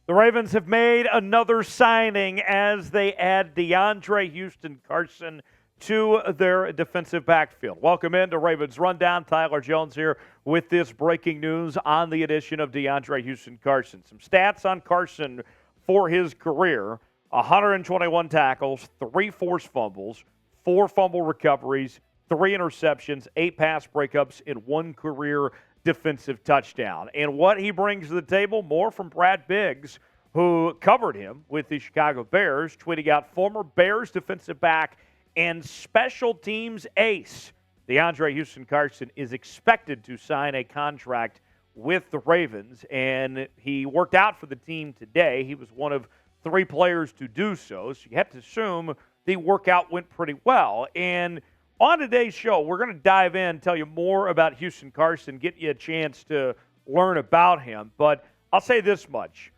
The Ravens have made another signing as they add DeAndre Houston-Carson to their defensive backfield. Welcome into Ravens Rundown. Tyler Jones here with this breaking news on the addition of DeAndre Houston-Carson. Some stats on Carson for his career: 121 tackles, 3 forced fumbles, 4 fumble recoveries, 3 interceptions, 8 pass breakups, and 1 career defensive touchdown. And what he brings to the table, more from Brad Biggs, who covered him with the Chicago Bears, tweeting out former Bears defensive back and special teams ace DeAndre Houston-Carson is expected to sign a contract with the Ravens, and he worked out for the team today. He was one of 3 players to do so you have to assume the workout went pretty well. And on today's show, we're going to dive in, tell you more about Houston-Carson, get you a chance to learn about him. But I'll say this much.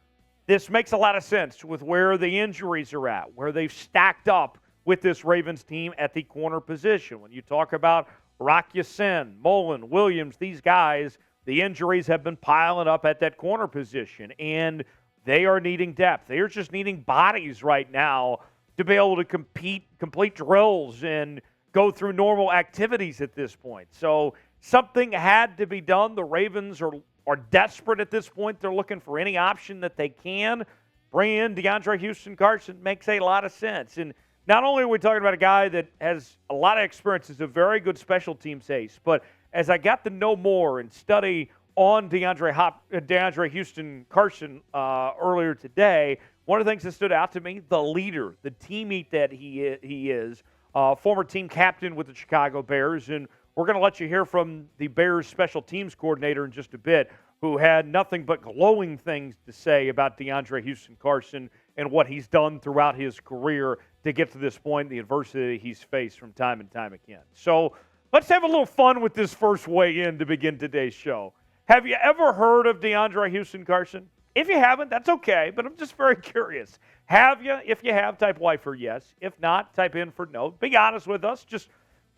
This makes a lot of sense with where the injuries are at, where they've stacked up with this Ravens team at the corner position. When you talk about Rock Ya-Sin, Mullen, Williams, these guys, the injuries have been piling up at that corner position, and they are needing depth. They are just needing bodies right now to be able to complete drills and go through normal activities at this point. So something had to be done. The Ravens are desperate at this point. They're looking for any option that they can. Bring in DeAndre Houston-Carson makes a lot of sense. And not only are we talking about a guy that has a lot of experience, is a very good special teams ace, but as I got to know more and study on DeAndre Houston-Carson earlier today, one of the things that stood out to me, the leader, the teammate that he is, former team captain with the Chicago Bears, and we're going to let you hear from the Bears special teams coordinator in just a bit, who had nothing but glowing things to say about DeAndre Houston-Carson and what he's done throughout his career to get to this point, the adversity he's faced from time and time again. So let's have a little fun with this first weigh-in to begin today's show. Have you ever heard of DeAndre Houston-Carson? If you haven't, that's okay, but I'm just very curious. Have you? If you have, type Y for yes. If not, type in for no. Be honest with us.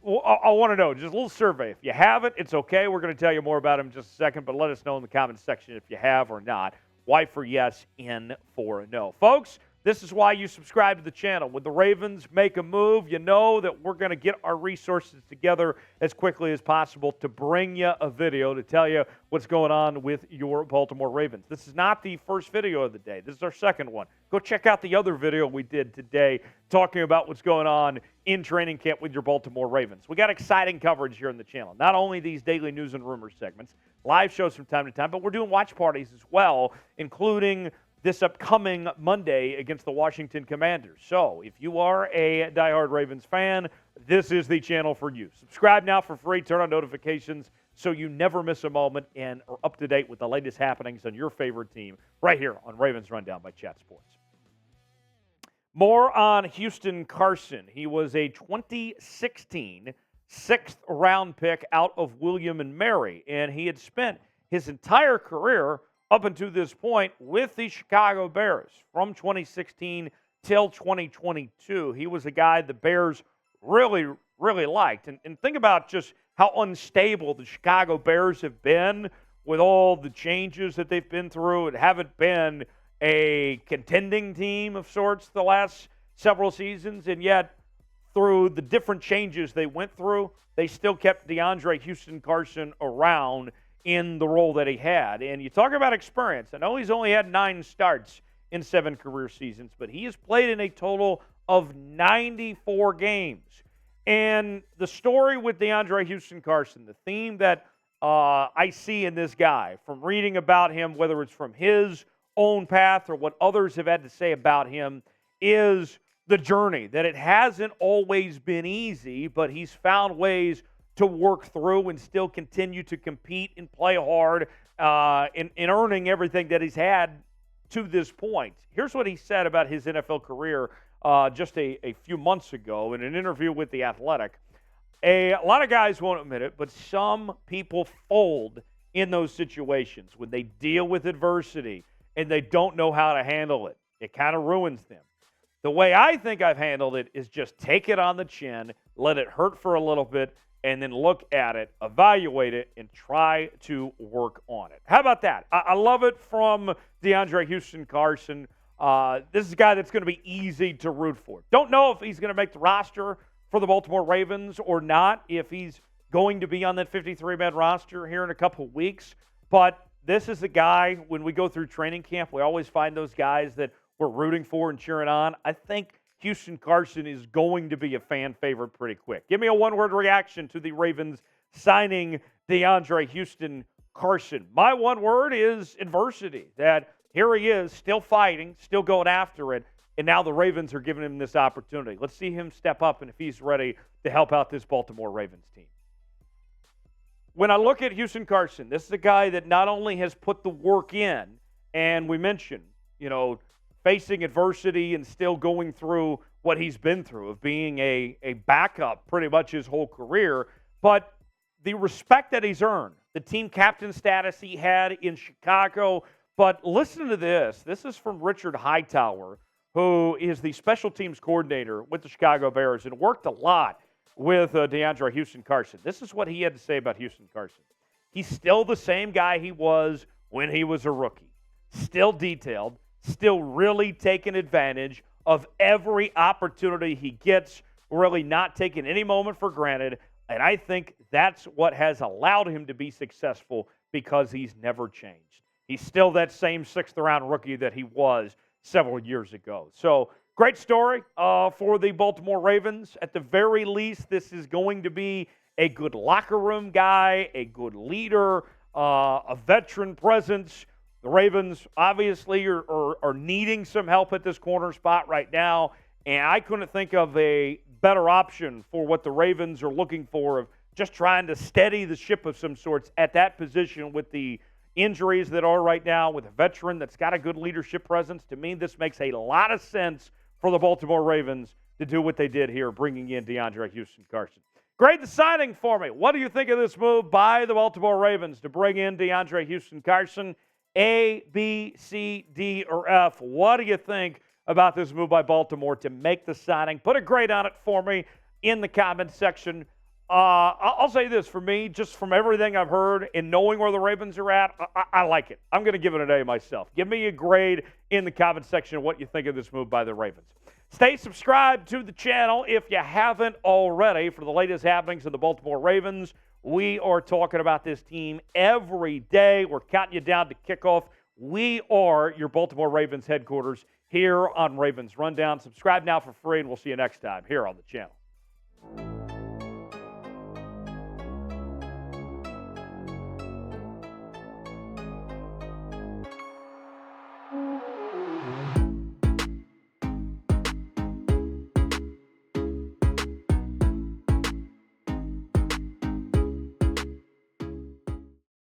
I want to know, just a little survey. If you haven't, it's okay. We're going to tell you more about him in just a second, but let us know in the comments section if you have or not. Y for yes, N for no. Folks, this is why you subscribe to the channel. When the Ravens make a move, you know that we're going to get our resources together as quickly as possible to bring you a video to tell you what's going on with your Baltimore Ravens. This is not the first video of the day. This is our second one. Go check out the other video we did today talking about what's going on in training camp with your Baltimore Ravens. We got exciting coverage here on the channel. Not only these daily news and rumors segments, live shows from time to time, but we're doing watch parties as well, including this upcoming Monday against the Washington Commanders. So if you are a diehard Ravens fan, this is the channel for you. Subscribe now for free. Turn on notifications so you never miss a moment and are up to date with the latest happenings on your favorite team right here on Ravens Rundown by Chat Sports. More on Houston-Carson. He was a 2016 sixth-round pick out of William and Mary, and he had spent his entire career up until this point with the Chicago Bears from 2016 till 2022. He was a guy the Bears really, really liked. And think about just how unstable the Chicago Bears have been with all the changes that they've been through and haven't been a contending team of sorts the last several seasons. And yet, through the different changes they went through, they still kept DeAndre Houston-Carson around in the role that he had. And you talk about experience. I know he's only had 9 starts in 7 career seasons, but he has played in a total of 94 games. And the story with DeAndre Houston-Carson, the theme that I see in this guy, from reading about him, whether it's from his own path or what others have had to say about him, is the journey, that it hasn't always been easy, but he's found ways to work through and still continue to compete and play hard in earning everything that he's had to this point. Here's what he said about his NFL career just a few months ago in an interview with The Athletic. A lot of guys won't admit it, but some people fold in those situations when they deal with adversity and they don't know how to handle it. It kind of ruins them. The way I think I've handled it is just take it on the chin, let it hurt for a little bit, and then look at it, evaluate it, and try to work on it. How about that? I love it from DeAndre Houston-Carson. This is a guy that's going to be easy to root for. Don't know if he's going to make the roster for the Baltimore Ravens or not, if he's going to be on that 53-man roster here in a couple of weeks. But this is a guy, when we go through training camp, we always find those guys that we're rooting for and cheering on. I think Houston-Carson is going to be a fan favorite pretty quick. Give me a one-word reaction to the Ravens signing DeAndre Houston-Carson. My one word is adversity, that here he is, still fighting, still going after it, and now the Ravens are giving him this opportunity. Let's see him step up and if he's ready to help out this Baltimore Ravens team. When I look at Houston-Carson, this is a guy that not only has put the work in, and we mentioned, facing adversity and still going through what he's been through of being a backup pretty much his whole career, but the respect that he's earned, the team captain status he had in Chicago. But listen to this. This is from Richard Hightower, who is the special teams coordinator with the Chicago Bears and worked a lot with DeAndre Houston-Carson. This is what he had to say about Houston-Carson. He's still the same guy he was when he was a rookie. Still detailed, still really taking advantage of every opportunity he gets, really not taking any moment for granted. And I think that's what has allowed him to be successful because he's never changed. He's still that same sixth-round rookie that he was several years ago. So, great story for the Baltimore Ravens. At the very least, this is going to be a good locker room guy, a good leader, a veteran presence. The Ravens obviously are needing some help at this corner spot right now, and I couldn't think of a better option for what the Ravens are looking for, of just trying to steady the ship of some sorts at that position with the injuries that are right now, with a veteran that's got a good leadership presence. To me, this makes a lot of sense for the Baltimore Ravens to do what they did here, bringing in DeAndre Houston-Carson. Grade the signing for me. What do you think of this move by the Baltimore Ravens to bring in DeAndre Houston-Carson? A, B, C, D, or F. What do you think about this move by Baltimore to make the signing? Put a grade on it for me in the comments section. I'll say this, for me, just from everything I've heard and knowing where the Ravens are at, I like it. I'm going to give it an A myself. Give me a grade in the comments section of what you think of this move by the Ravens. Stay subscribed to the channel if you haven't already for the latest happenings of the Baltimore Ravens. We are talking about this team every day. We're counting you down to kickoff. We are your Baltimore Ravens headquarters here on Ravens Rundown. Subscribe now for free, and we'll see you next time here on the channel.